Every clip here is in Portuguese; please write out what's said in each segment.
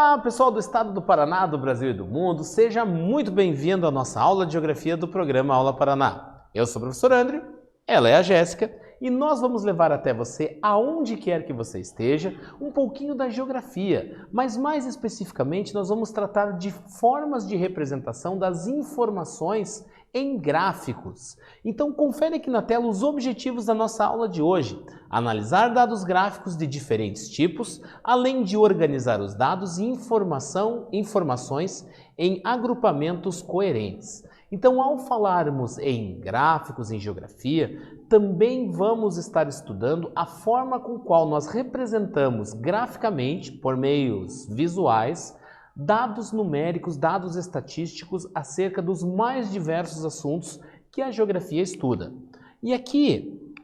Olá, pessoal do estado do Paraná, do Brasil e do mundo. Seja muito bem-vindo à nossa aula de Geografia do programa Aula Paraná. Eu sou o professor André, ela é a Jéssica e nós vamos levar até você, aonde quer que você esteja, um pouquinho da geografia, mas mais especificamente nós vamos tratar de formas de representação das informações em gráficos. Então confere aqui na tela os objetivos da nossa aula de hoje. Analisar dados gráficos de diferentes tipos, além de organizar os dados e informações em agrupamentos coerentes. Então, ao falarmos em gráficos, em geografia, também vamos estar estudando a forma com qual nós representamos graficamente, por meios visuais, dados numéricos, dados estatísticos acerca dos mais diversos assuntos que a geografia estuda. E aqui,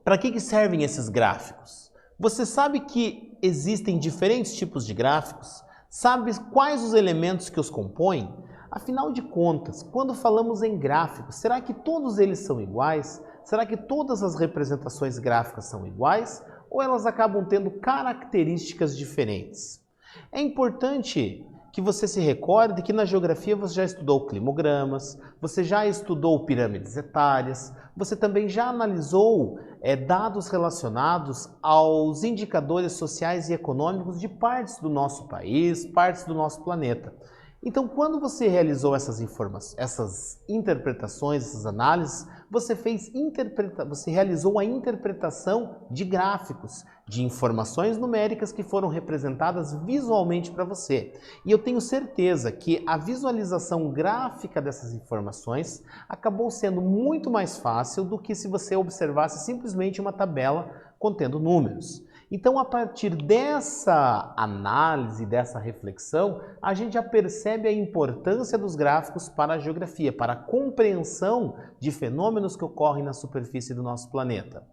para que servem esses gráficos? Você sabe que existem diferentes tipos de gráficos? Sabe quais os elementos que os compõem? Afinal de contas, quando falamos em gráficos, será que todos eles são iguais? Será que todas as representações gráficas são iguais? Ou elas acabam tendo características diferentes? É importante que você se recorde que na geografia você já estudou climogramas, você já estudou pirâmides etárias, você também já analisou dados relacionados aos indicadores sociais e econômicos de partes do nosso país, partes do nosso planeta. Então, quando você realizou essas interpretações, essas análises, você realizou a interpretação de gráficos, de informações numéricas que foram representadas visualmente para você. E eu tenho certeza que a visualização gráfica dessas informações acabou sendo muito mais fácil do que se você observasse simplesmente uma tabela contendo números. Então, a partir dessa análise, dessa reflexão, a gente já percebe a importância dos gráficos para a geografia, para a compreensão de fenômenos que ocorrem na superfície do nosso planeta.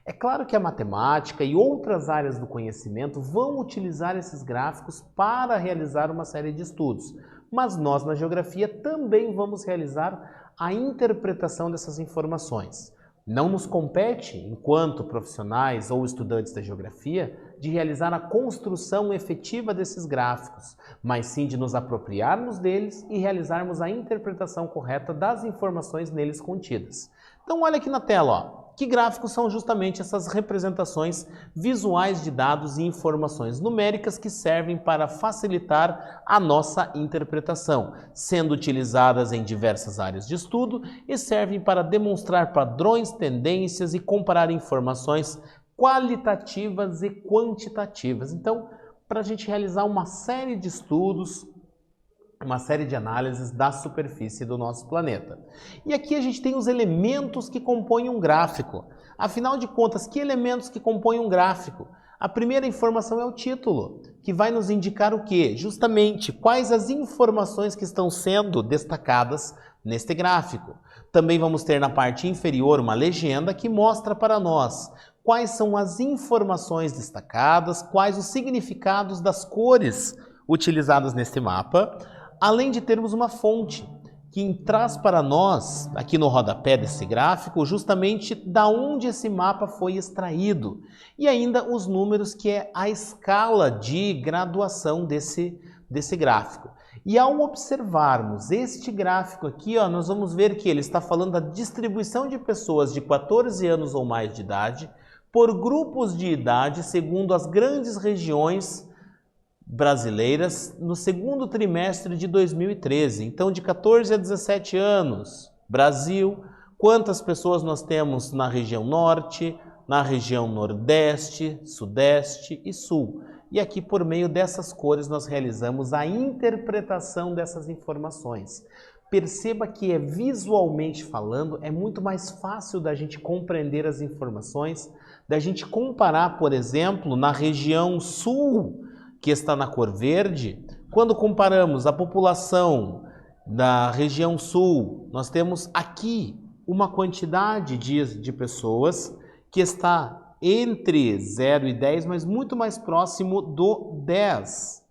É claro que a matemática e outras áreas do conhecimento vão utilizar esses gráficos para realizar uma série de estudos, mas nós na geografia também vamos realizar a interpretação dessas informações. Não nos compete, enquanto profissionais ou estudantes da geografia, de realizar a construção efetiva desses gráficos, mas sim de nos apropriarmos deles e realizarmos a interpretação correta das informações neles contidas. Então olha aqui na tela, ó. Que gráficos são justamente essas representações visuais de dados e informações numéricas que servem para facilitar a nossa interpretação, sendo utilizadas em diversas áreas de estudo e servem para demonstrar padrões, tendências e comparar informações qualitativas e quantitativas. Então, para a gente realizar uma série de estudos, uma série de análises da superfície do nosso planeta. E aqui a gente tem os elementos que compõem um gráfico. Afinal de contas, que elementos que compõem um gráfico? A primeira informação é o título, que vai nos indicar o quê? Justamente quais as informações que estão sendo destacadas neste gráfico. Também vamos ter na parte inferior uma legenda que mostra para nós quais são as informações destacadas, quais os significados das cores utilizadas neste mapa, além de termos uma fonte que traz para nós, aqui no rodapé desse gráfico, justamente da onde esse mapa foi extraído. E ainda os números, que é a escala de graduação desse gráfico. E ao observarmos este gráfico aqui, ó, nós vamos ver que ele está falando da distribuição de pessoas de 14 anos ou mais de idade por grupos de idade segundo as grandes regiões brasileiras no segundo trimestre de 2013. Então, de 14 a 17 anos, Brasil, quantas pessoas nós temos na região norte, na região nordeste, sudeste e sul. E aqui, por meio dessas cores, nós realizamos a interpretação dessas informações. Perceba que visualmente falando, é muito mais fácil da gente compreender as informações, da gente comparar, por exemplo, na região sul, que está na cor verde. Quando comparamos a população da região sul, nós temos aqui uma quantidade de pessoas que está entre 0 e 10, mas muito mais próximo do 10.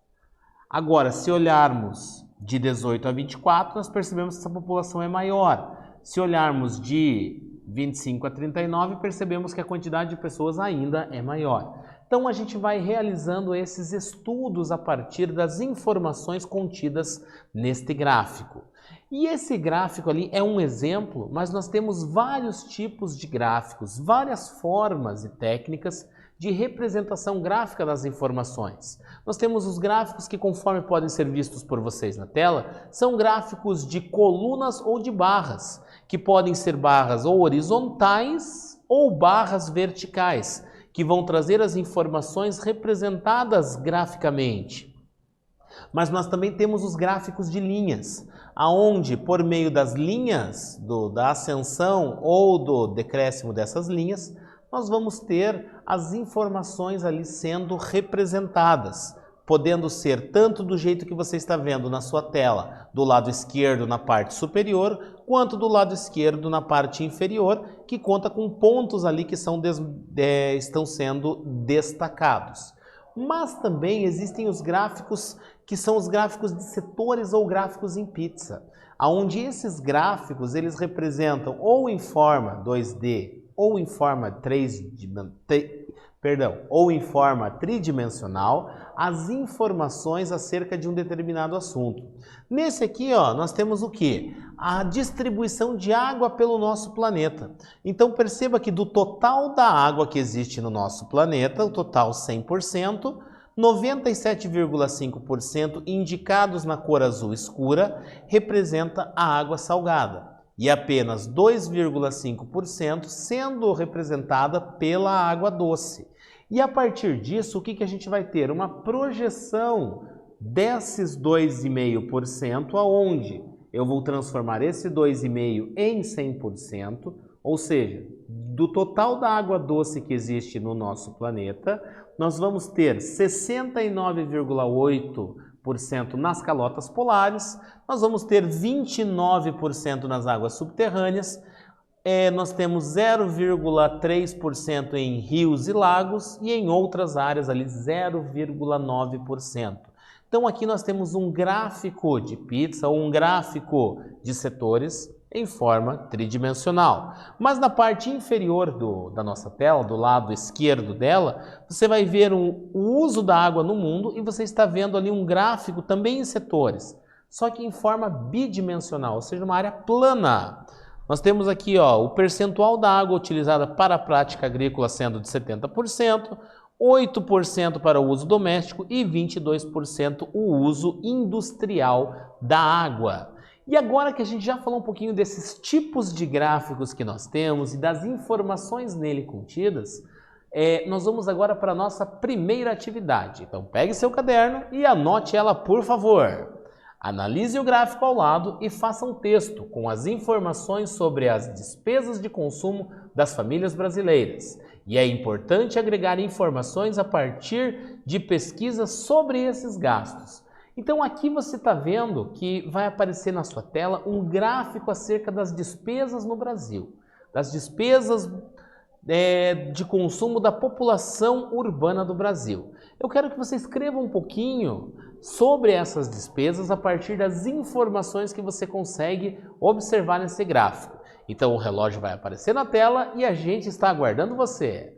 Agora, se olharmos de 18 a 24, nós percebemos que essa população é maior. Se olharmos de 25 a 39, percebemos que a quantidade de pessoas ainda é maior. Então a gente vai realizando esses estudos a partir das informações contidas neste gráfico. E esse gráfico ali é um exemplo, mas nós temos vários tipos de gráficos, várias formas e técnicas de representação gráfica das informações. Nós temos os gráficos que, conforme podem ser vistos por vocês na tela, são gráficos de colunas ou de barras, que podem ser barras ou horizontais ou barras verticais, que vão trazer as informações representadas graficamente. Mas nós também temos os gráficos de linhas, aonde por meio das linhas da ascensão ou do decréscimo dessas linhas, nós vamos ter as informações ali sendo representadas, podendo ser tanto do jeito que você está vendo na sua tela, do lado esquerdo na parte superior, quanto do lado esquerdo na parte inferior, que conta com pontos ali que estão sendo destacados. Mas também existem os gráficos que são os gráficos de setores ou gráficos em pizza, onde esses gráficos eles representam ou em forma 2D ou em forma tridimensional as informações acerca de um determinado assunto. Nesse aqui, ó, nós temos o quê? A distribuição de água pelo nosso planeta. Então perceba que do total da água que existe no nosso planeta, o total 100%, 97,5% indicados na cor azul escura representa a água salgada e apenas 2,5% sendo representada pela água doce. E a partir disso, o que a gente vai ter? Uma projeção desses 2,5%, aonde eu vou transformar esse 2,5% em 100%, ou seja, do total da água doce que existe no nosso planeta, nós vamos ter 69,8% nas calotas polares, nós vamos ter 29% nas águas subterrâneas, nós temos 0,3% em rios e lagos e em outras áreas ali 0,9%. Então aqui nós temos um gráfico de pizza ou um gráfico de setores em forma tridimensional. Mas na parte inferior da nossa tela, do lado esquerdo dela, você vai ver o uso da água no mundo e você está vendo ali um gráfico também em setores, só que em forma bidimensional, ou seja, uma área plana. Nós temos aqui ó, o percentual da água utilizada para a prática agrícola sendo de 70%, 8% para o uso doméstico e 22% o uso industrial da água. E agora que a gente já falou um pouquinho desses tipos de gráficos que nós temos e das informações nele contidas, nós vamos agora para a nossa primeira atividade. Então pegue seu caderno e anote ela, por favor. Analise o gráfico ao lado e faça um texto com as informações sobre as despesas de consumo das famílias brasileiras. E é importante agregar informações a partir de pesquisas sobre esses gastos. Então aqui você está vendo que vai aparecer na sua tela um gráfico acerca das despesas no Brasil, das despesas de consumo da população urbana do Brasil. Eu quero que você escreva um pouquinho sobre essas despesas a partir das informações que você consegue observar nesse gráfico. Então o relógio vai aparecer na tela e a gente está aguardando você.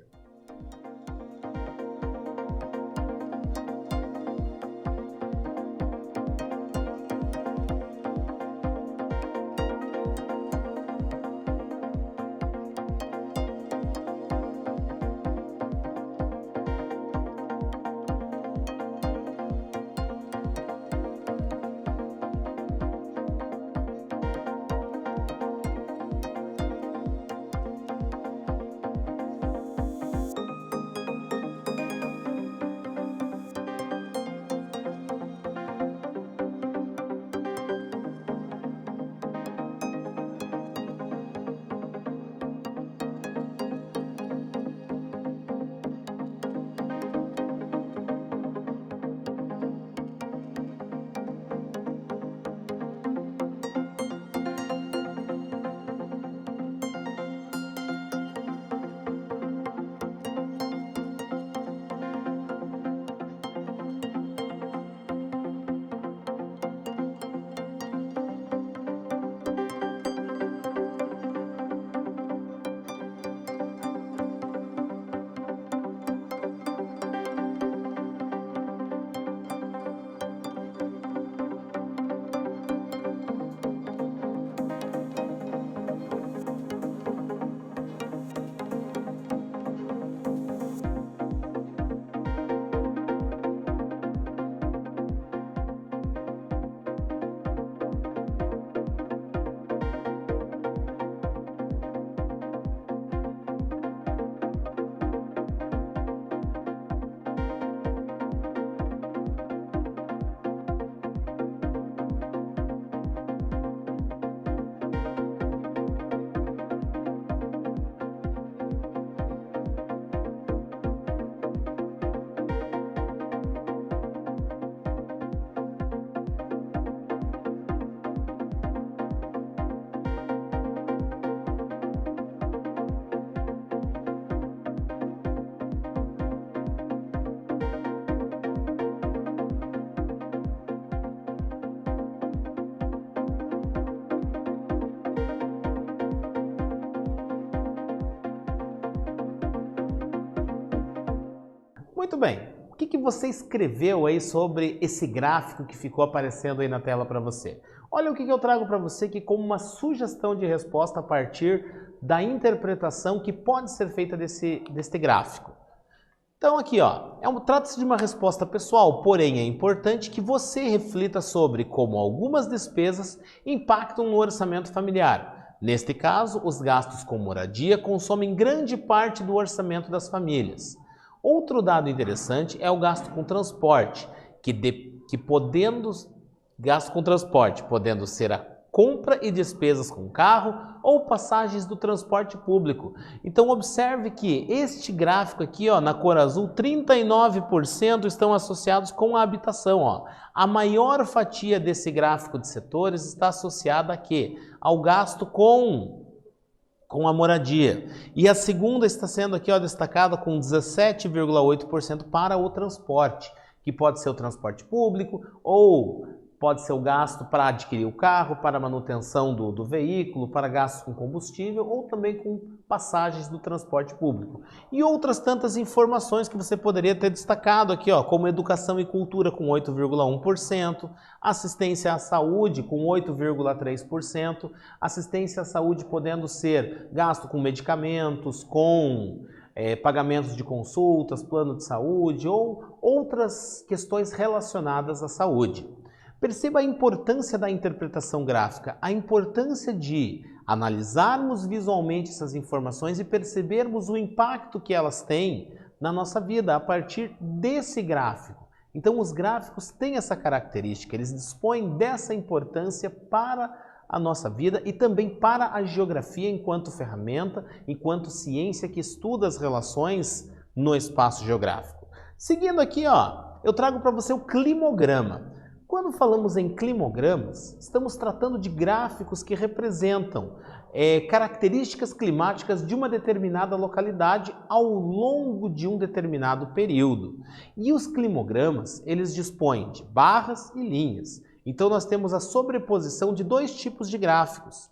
Muito bem. O que você escreveu aí sobre esse gráfico que ficou aparecendo aí na tela para você? Olha o que eu trago para você aqui como uma sugestão de resposta a partir da interpretação que pode ser feita deste gráfico. Então aqui, ó, trata-se de uma resposta pessoal, porém é importante que você reflita sobre como algumas despesas impactam no orçamento familiar. Neste caso, os gastos com moradia consomem grande parte do orçamento das famílias. Outro dado interessante é o gasto com transporte, podendo ser a compra e despesas com carro ou passagens do transporte público. Então observe que este gráfico aqui, ó, na cor azul, 39% estão associados com a habitação. Ó. A maior fatia desse gráfico de setores está associada a quê? Ao gasto com a moradia. E a segunda está sendo aqui, ó, destacada com 17,8% para o transporte, que pode ser o transporte público ou pode ser o gasto para adquirir o carro, para manutenção do veículo, para gastos com combustível ou também com passagens do transporte público. E outras tantas informações que você poderia ter destacado aqui, ó, como educação e cultura com 8,1%, assistência à saúde com 8,3%, assistência à saúde podendo ser gasto com medicamentos, com pagamentos de consultas, plano de saúde ou outras questões relacionadas à saúde. Perceba a importância da interpretação gráfica, a importância de analisarmos visualmente essas informações e percebermos o impacto que elas têm na nossa vida a partir desse gráfico. Então, os gráficos têm essa característica, eles dispõem dessa importância para a nossa vida e também para a geografia enquanto ferramenta, enquanto ciência que estuda as relações no espaço geográfico. Seguindo aqui, ó, eu trago para você o climograma. Quando falamos em climogramas, estamos tratando de gráficos que representam características climáticas de uma determinada localidade ao longo de um determinado período. E os climogramas, eles dispõem de barras e linhas. Então nós temos a sobreposição de dois tipos de gráficos,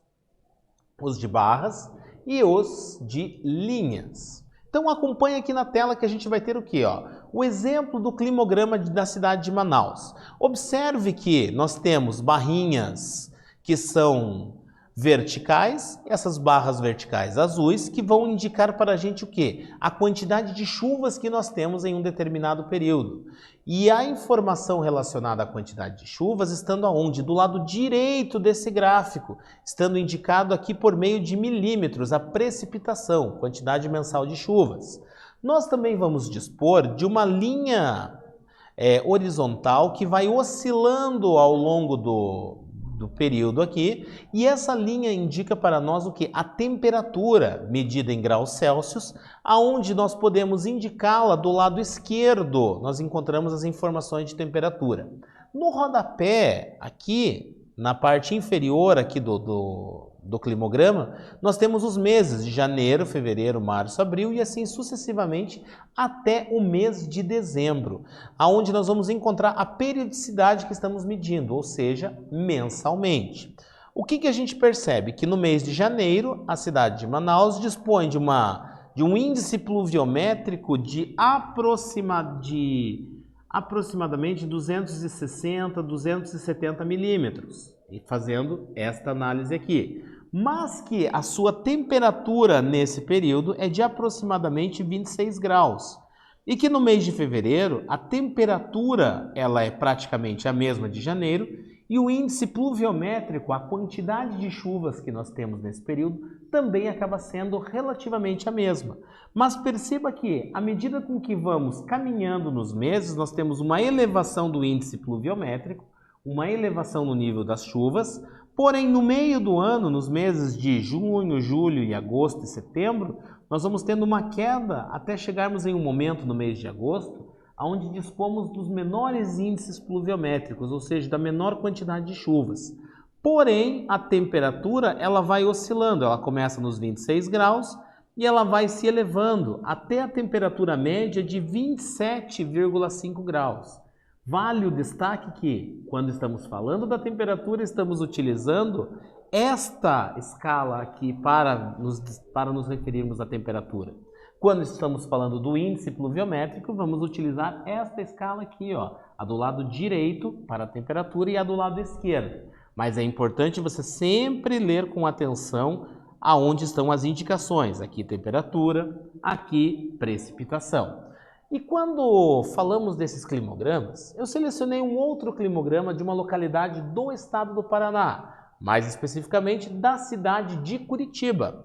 os de barras e os de linhas. Então acompanhe aqui na tela que a gente vai ter o quê? Ó? O exemplo do climograma da cidade de Manaus. Observe que nós temos barrinhas que são verticais, essas barras verticais azuis, que vão indicar para a gente o quê? A quantidade de chuvas que nós temos em um determinado período. E a informação relacionada à quantidade de chuvas estando aonde? Do lado direito desse gráfico, estando indicado aqui por meio de milímetros, a precipitação, quantidade mensal de chuvas. Nós também vamos dispor de uma linha horizontal que vai oscilando ao longo do período aqui, e essa linha indica para nós o que? A temperatura medida em graus Celsius, aonde nós podemos indicá-la do lado esquerdo, nós encontramos as informações de temperatura. No rodapé, aqui, na parte inferior aqui do climograma, nós temos os meses de janeiro, fevereiro, março, abril e assim sucessivamente até o mês de dezembro, aonde nós vamos encontrar a periodicidade que estamos medindo, ou seja, mensalmente. O que a gente percebe? Que no mês de janeiro, a cidade de Manaus dispõe de um índice pluviométrico de aproximadamente 260, 270 milímetros. E fazendo esta análise aqui. Mas que a sua temperatura nesse período é de aproximadamente 26 graus. E que no mês de fevereiro, a temperatura ela é praticamente a mesma de janeiro e o índice pluviométrico, a quantidade de chuvas que nós temos nesse período, também acaba sendo relativamente a mesma. Mas perceba que, à medida com que vamos caminhando nos meses, nós temos uma elevação do índice pluviométrico, uma elevação no nível das chuvas, porém no meio do ano, nos meses de junho, julho e agosto e setembro, nós vamos tendo uma queda até chegarmos em um momento no mês de agosto, onde dispomos dos menores índices pluviométricos, ou seja, da menor quantidade de chuvas. Porém, a temperatura ela vai oscilando, ela começa nos 26 graus e ela vai se elevando até a temperatura média de 27,5 graus. Vale o destaque que, quando estamos falando da temperatura, estamos utilizando esta escala aqui para nos referirmos à temperatura. Quando estamos falando do índice pluviométrico, vamos utilizar esta escala aqui, ó, a do lado direito para a temperatura e a do lado esquerdo. Mas é importante você sempre ler com atenção aonde estão as indicações. Aqui temperatura, aqui precipitação. E quando falamos desses climogramas, eu selecionei um outro climograma de uma localidade do estado do Paraná, mais especificamente da cidade de Curitiba.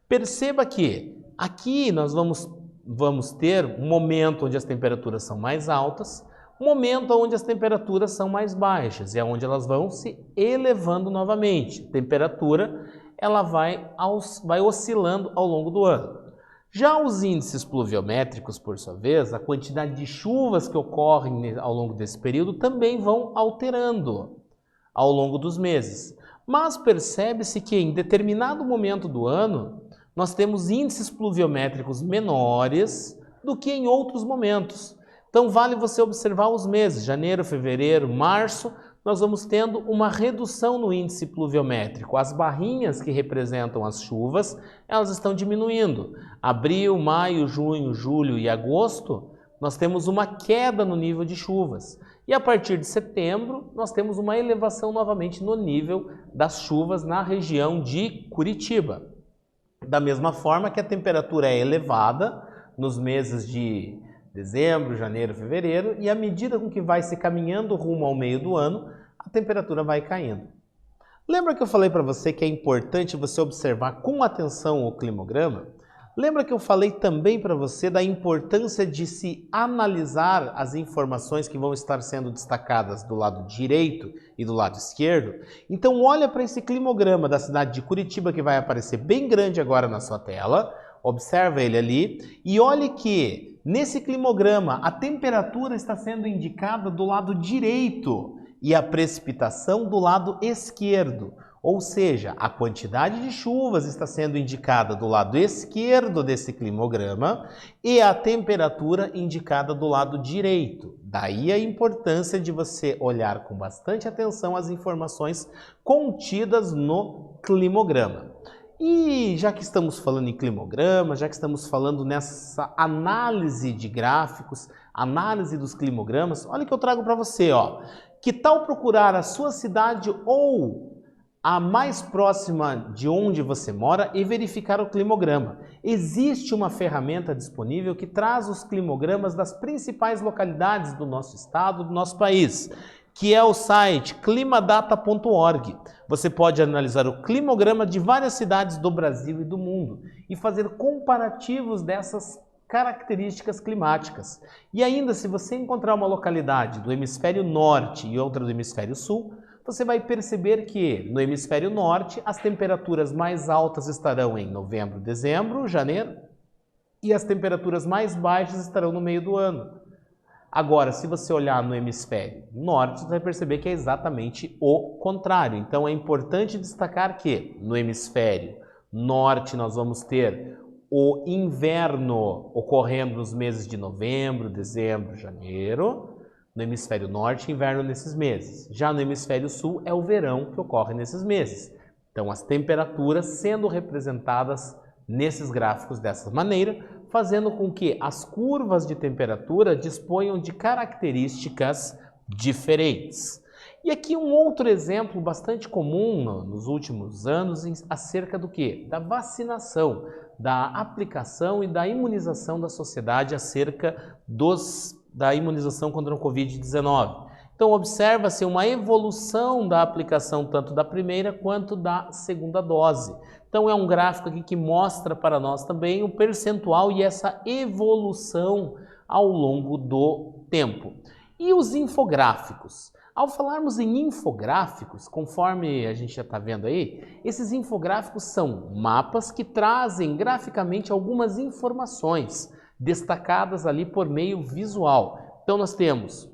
Perceba que aqui nós vamos ter um momento onde as temperaturas são mais altas, um momento onde as temperaturas são mais baixas, e é onde elas vão se elevando novamente. A temperatura ela vai oscilando ao longo do ano. Já os índices pluviométricos, por sua vez, a quantidade de chuvas que ocorrem ao longo desse período também vão alterando ao longo dos meses. Mas percebe-se que em determinado momento do ano, nós temos índices pluviométricos menores do que em outros momentos. Então vale você observar os meses, janeiro, fevereiro, março, nós vamos tendo uma redução no índice pluviométrico. As barrinhas que representam as chuvas, elas estão diminuindo. Abril, maio, junho, julho e agosto, nós temos uma queda no nível de chuvas. E a partir de setembro, nós temos uma elevação novamente no nível das chuvas na região de Curitiba. Da mesma forma que a temperatura é elevada nos meses de dezembro, janeiro, fevereiro, e à medida com que vai se caminhando rumo ao meio do ano, a temperatura vai caindo. Lembra que eu falei para você que é importante você observar com atenção o climograma? Lembra que eu falei também para você da importância de se analisar as informações que vão estar sendo destacadas do lado direito e do lado esquerdo? Então olha para esse climograma da cidade de Curitiba que vai aparecer bem grande agora na sua tela. Observa ele ali e olhe que nesse climograma a temperatura está sendo indicada do lado direito e a precipitação do lado esquerdo. Ou seja, a quantidade de chuvas está sendo indicada do lado esquerdo desse climograma e a temperatura indicada do lado direito. Daí a importância de você olhar com bastante atenção as informações contidas no climograma. E já que estamos falando em climograma, já que estamos falando nessa análise de gráficos, análise dos climogramas, olha o que eu trago para você, ó. Que tal procurar a sua cidade ou a mais próxima de onde você mora e verificar o climograma? Existe uma ferramenta disponível que traz os climogramas das principais localidades do nosso estado, do nosso país, que é o site climadata.org. Você pode analisar o climograma de várias cidades do Brasil e do mundo e fazer comparativos dessas características climáticas. E ainda, se você encontrar uma localidade do hemisfério norte e outra do hemisfério sul, você vai perceber que no hemisfério norte as temperaturas mais altas estarão em novembro, dezembro, janeiro, e as temperaturas mais baixas estarão no meio do ano. Agora, se você olhar no hemisfério norte, você vai perceber que é exatamente o contrário. Então é importante destacar que no hemisfério norte nós vamos ter o inverno ocorrendo nos meses de novembro, dezembro, janeiro. No hemisfério norte, inverno nesses meses. Já no hemisfério sul, é o verão que ocorre nesses meses. Então, as temperaturas sendo representadas nesses gráficos dessa maneira, fazendo com que as curvas de temperatura disponham de características diferentes. E aqui um outro exemplo bastante comum nos últimos anos acerca do quê? Da vacinação, da aplicação e da imunização da sociedade acerca da imunização contra o Covid-19. Então, observa-se uma evolução da aplicação tanto da primeira quanto da segunda dose. Então, é um gráfico aqui que mostra para nós também o percentual e essa evolução ao longo do tempo. E os infográficos? Ao falarmos em infográficos, conforme a gente já está vendo aí, esses infográficos são mapas que trazem graficamente algumas informações destacadas ali por meio visual. Então nós temos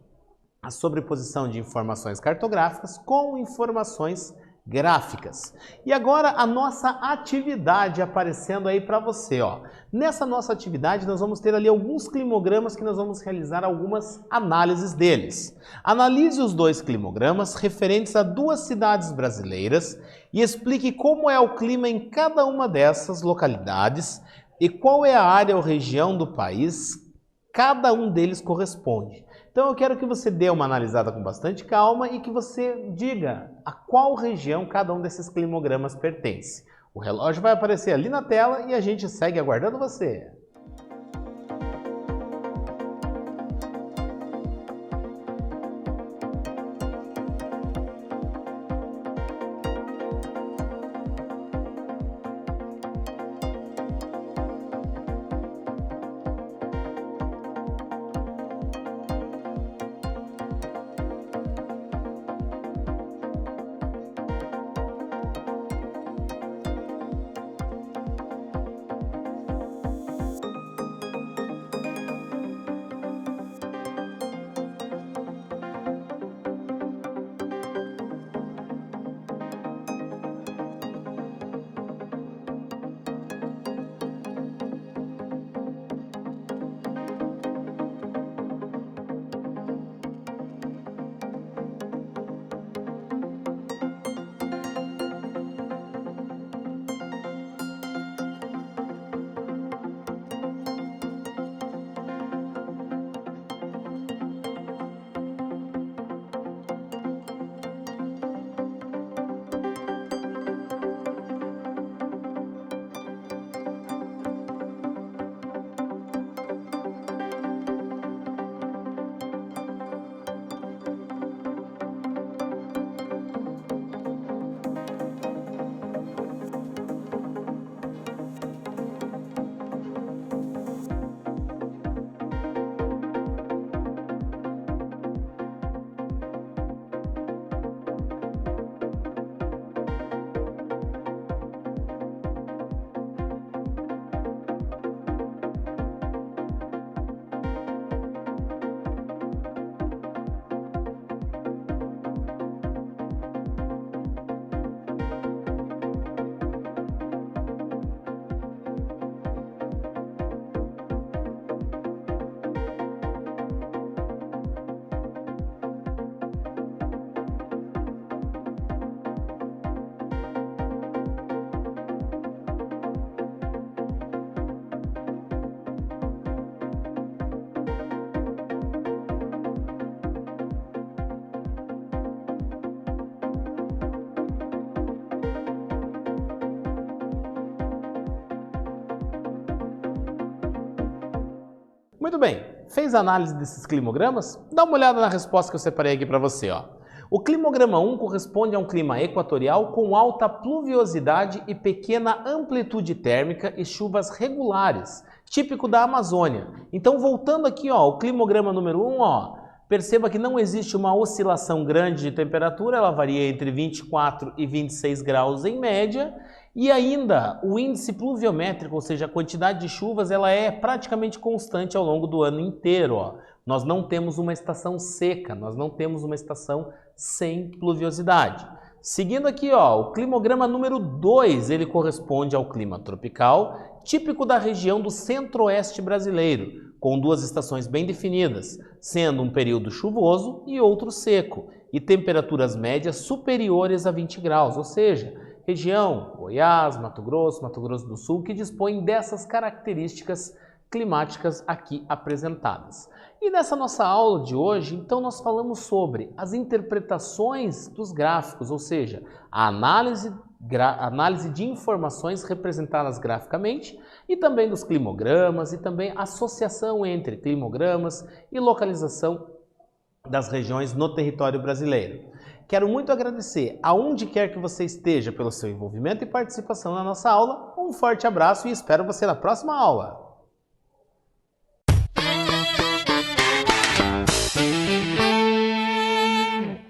a sobreposição de informações cartográficas com informações gráficas. E agora a nossa atividade aparecendo aí para você, ó. Nessa nossa atividade nós vamos ter ali alguns climogramas que nós vamos realizar algumas análises deles. Analise os dois climogramas referentes a duas cidades brasileiras e explique como é o clima em cada uma dessas localidades, e qual é a área ou região do país cada um deles corresponde. Então eu quero que você dê uma analisada com bastante calma e que você diga a qual região cada um desses climogramas pertence. O relógio vai aparecer ali na tela e a gente segue aguardando você. Muito bem, fez a análise desses climogramas? Dá uma olhada na resposta que eu separei aqui para você. Ó. O climograma 1 corresponde a um clima equatorial com alta pluviosidade e pequena amplitude térmica e chuvas regulares, típico da Amazônia. Então, voltando aqui, ó, o climograma número 1, ó, perceba que não existe uma oscilação grande de temperatura, ela varia entre 24 e 26 graus em média, e ainda o índice pluviométrico, ou seja, a quantidade de chuvas, ela é praticamente constante ao longo do ano inteiro. Ó. Nós não temos uma estação seca, nós não temos uma estação sem pluviosidade. Seguindo aqui, ó, o climograma número 2, ele corresponde ao clima tropical, típico da região do centro-oeste brasileiro, com duas estações bem definidas, sendo um período chuvoso e outro seco, e temperaturas médias superiores a 20 graus, ou seja, região Goiás, Mato Grosso do Sul, que dispõe dessas características climáticas aqui apresentadas. E nessa nossa aula de hoje, então, nós falamos sobre as interpretações dos gráficos, ou seja, a análise de informações representadas graficamente e também dos climogramas e também associação entre climogramas e localização das regiões no território brasileiro. Quero muito agradecer aonde quer que você esteja pelo seu envolvimento e participação na nossa aula. Um forte abraço e espero você na próxima aula.